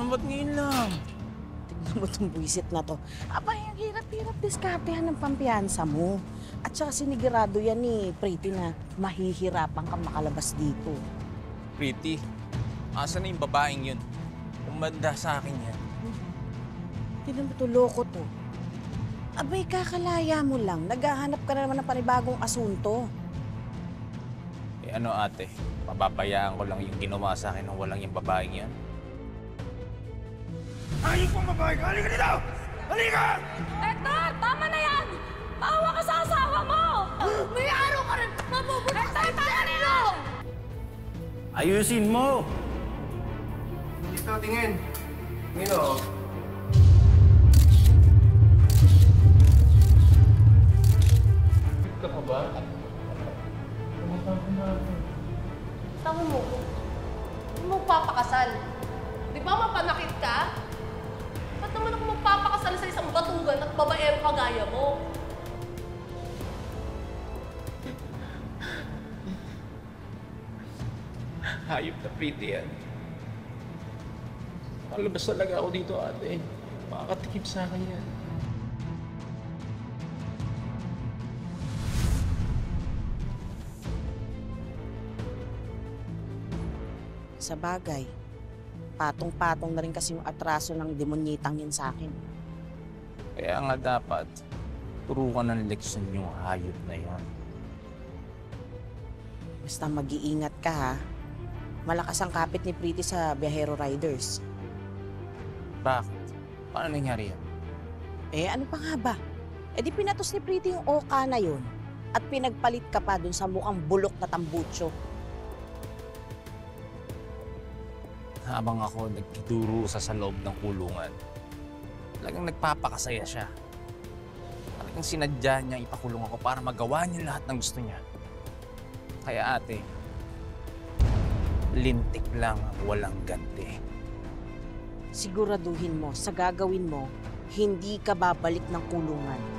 ba't ngayon lang? Tignan mo itong buwisit na to. Aba, yung hirap-hirap diskartehan ng pampiyansa mo. At saka sinigurado yan ni Pretty na mahihirapan kang makalabas dito. Pretty, asa na yung babaeng yun? Umanda sa akin yan. Tignan mo to, loko to. Abay, kakalaya mo lang. Naghahanap ka na naman ng panibagong asunto. Eh ano ate, pababayaan ko lang yung ginawa sa akin ng walang yung babaeng yan? Ayun pong babae ka! Halika dito! Halika! Hector! Tama na yan! Maawa ka sa asawa mo! May araw ka rin! Mabubuti sa impyerno! Ayusin mo! Dito, tingin. Tingin o. Ka pa ba? Tango mo, hindi mo papakasal. Di ba mapanakit ka? Ba't naman ako magpapakasal sa isang batugan at babaero kagaya mo? Hayop na Pretty yan. Palabas talaga ako dito ate. Makakatikip sa akin yan. Sa bagay, patong-patong na rin kasi yung atraso ng demonyitang yun sa akin. Kaya nga dapat, turukan ng leksyon yung hayop na yan. Basta mag-iingat ka ha. Malakas ang kapit ni Pretty sa Biyahero Riders. Bakit? Paano nangyari yan? Eh ano pa nga ba? Eh di pinatos ni Pretty yung oka na yun at pinagpalit ka pa dun sa mukhang bulok na tambutso. Habang ako nagkidurusa sa loob ng kulungan, talagang nagpapakasaya siya. Talagang sinadya niya ipakulong ako para magawa niya lahat ng gusto niya. Kaya ate, lintik lang ang walang ganti. Siguraduhin mo sa gagawin mo, hindi ka babalik ng kulungan.